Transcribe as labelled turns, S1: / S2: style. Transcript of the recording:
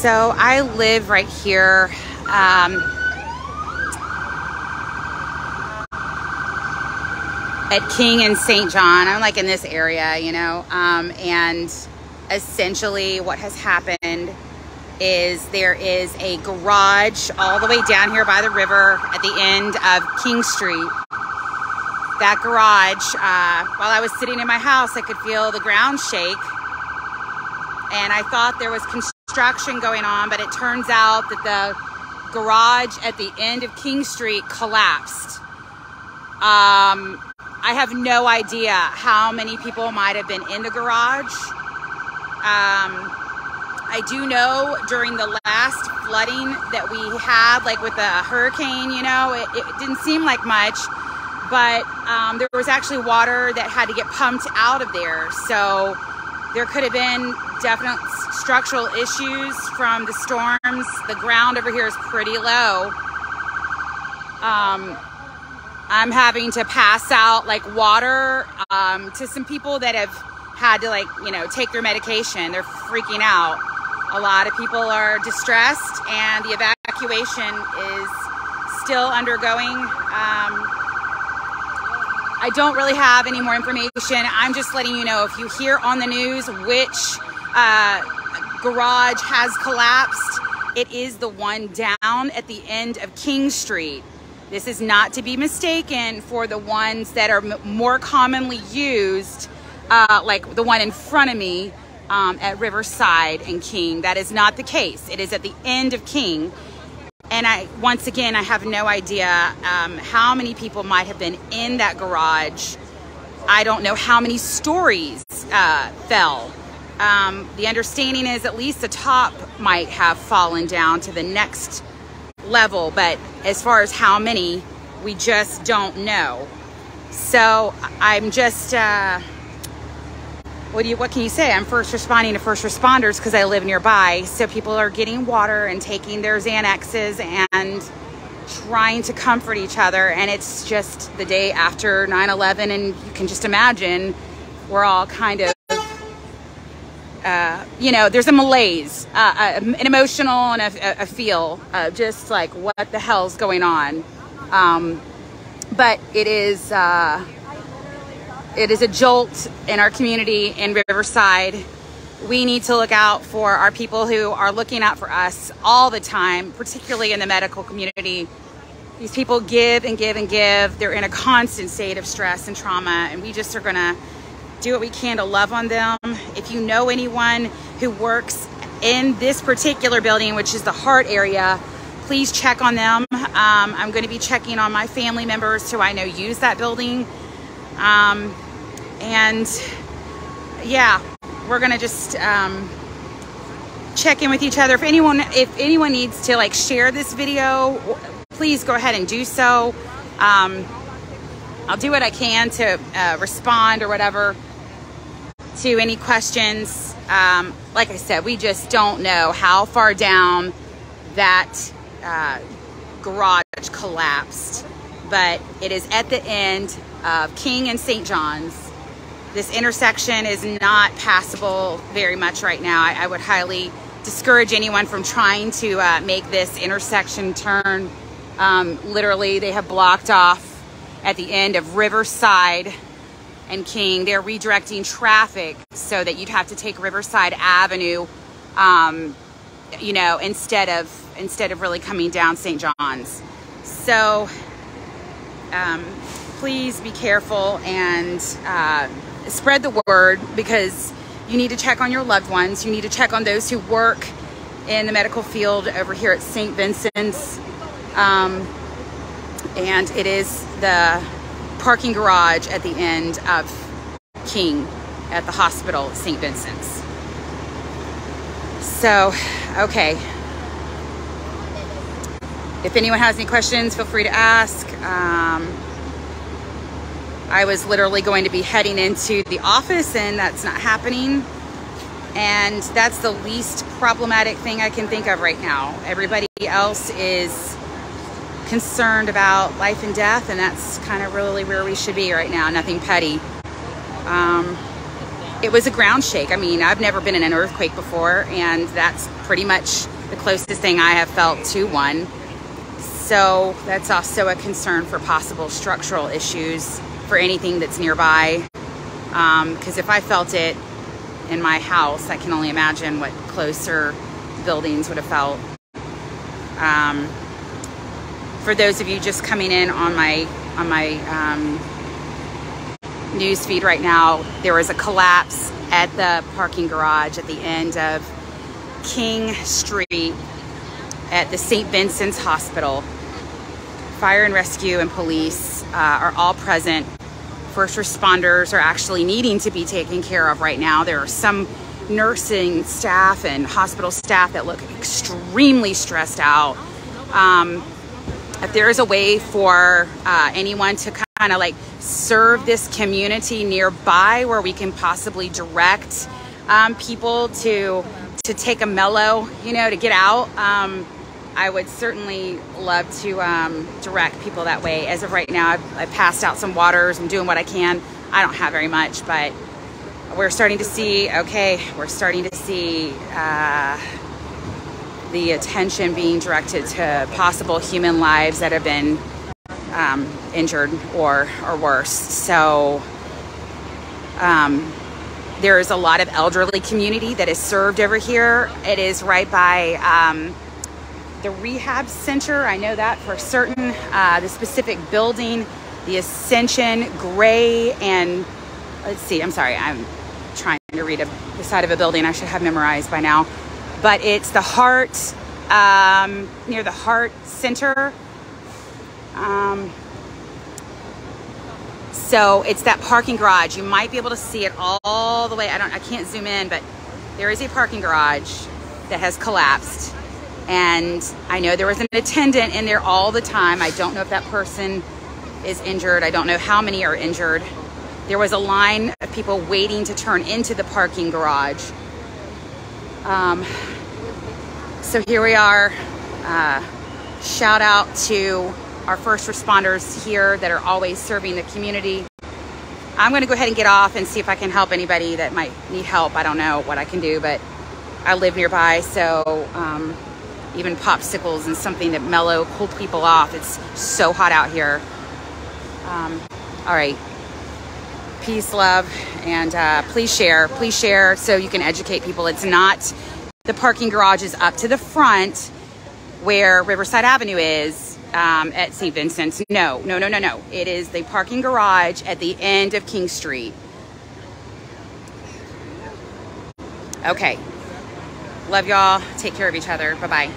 S1: So I live right here. At King and St. John. I'm like in this area, you know, and essentially what has happened is there is a garage all the way down here by the river at the end of King Street. That garage, while I was sitting in my house, I could feel the ground shake, and I thought there was construction going on, but it turns out that the garage at the end of King Street collapsed. I have no idea how many people might have been in the garage. I do know during the last flooding that we had, like with the hurricane, you know, it didn't seem like much, but there was actually water that had to get pumped out of there. So there could have been definite structural issues from the storms. The ground over here is pretty low. I'm having to pass out like water to some people that have had to, like, you know, take their medication. They're freaking out. A lot of people are distressed, and the evacuation is still undergoing. I don't really have any more information. I'm just letting you know, if you hear on the news which garage has collapsed, it is the one down at the end of King Street. This is not to be mistaken for the ones that are more commonly used, like the one in front of me at Riverside and King. That is not the case. It is at the end of King. And once again, I have no idea how many people might have been in that garage. I don't know how many stories fell. The understanding is at least the top might have fallen down to the next level, but as far as how many, we just don't know. So I'm just what can you say? I'm first responding to first responders because I live nearby. So people are getting water and taking their Xanaxes and trying to comfort each other. And it's just the day after 9/11, and you can just imagine we're all kind of you know, there's a malaise, an emotional and a feel, just like what the hell's going on. But it is a jolt in our community in Riverside. We need to look out for our people who are looking out for us all the time, particularly in the medical community. These people give and give and give. They're in a constant state of stress and trauma, and we just are gonna do what we can to love on them. If you know anyone who works in this particular building, which is the heart area, please check on them. I'm going to be checking on my family members who I know use that building. And yeah, we're going to just check in with each other. If anyone needs to like share this video, please go ahead and do so. I'll do what I can to respond or whatever to any questions. Like I said, we just don't know how far down that garage collapsed, but it is at the end of King and St. John's. This intersection is not passable very much right now. I would highly discourage anyone from trying to make this intersection turn. Literally, they have blocked off at the end of Riverside and King. They're redirecting traffic so that you'd have to take Riverside Avenue, you know, instead of really coming down St. John's. So please be careful and spread the word, because you need to check on your loved ones. You need to check on those who work in the medical field over here at St. Vincent's. And it is the parking garage at the end of King at the hospital at St. Vincent's. So, okay. If anyone has any questions, feel free to ask. I was literally going to be heading into the office, and that's not happening. And that's the least problematic thing I can think of right now. Everybody else is concerned about life and death, and that's kind of really where we should be right now. Nothing petty. It was a ground shake. I mean, I've never been in an earthquake before, and that's pretty much the closest thing I have felt to one. So that's also a concern for possible structural issues for anything that's nearby. Because if I felt it in my house, I can only imagine what closer buildings would have felt. For those of you just coming in on my news feed right now, there was a collapse at the parking garage at the end of King Street at the St. Vincent's Hospital. Fire and rescue and police are all present. First responders are actually needing to be taken care of right now. There are some nursing staff and hospital staff that look extremely stressed out. If there is a way for anyone to kind of like serve this community nearby where we can possibly direct people to take a mellow, you know, to get out, I would certainly love to direct people that way. As of right now, I've passed out some waters. I'm doing what I can. I don't have very much, but we're starting to see, we're starting to see the attention being directed to possible human lives that have been injured or worse. So there is a lot of elderly community that is served over here. It is right by the rehab center. I know that for certain. The specific building, the Ascension Gray, and let's see, I'm sorry, I'm trying to read the side of a building I should have memorized by now. But it's the Heart, near the Heart Center. So it's that parking garage. You might be able to see it all the way. I can't zoom in, but there is a parking garage that has collapsed. And I know there was an attendant in there all the time. I don't know if that person is injured. I don't know how many are injured. There was a line of people waiting to turn into the parking garage. So here we are. Shout out to our first responders here that are always serving the community. I'm going to go ahead and get off and see if I can help anybody that might need help. I don't know what I can do, but I live nearby, so even popsicles and something to mellow, cool people off. It's so hot out here. All right. Peace, love, and please share so you can educate people. It's not the parking garage is up to the front where Riverside Avenue is at St. Vincent's. No. It is the parking garage at the end of King Street. Okay. Love y'all. Take care of each other. Bye-bye.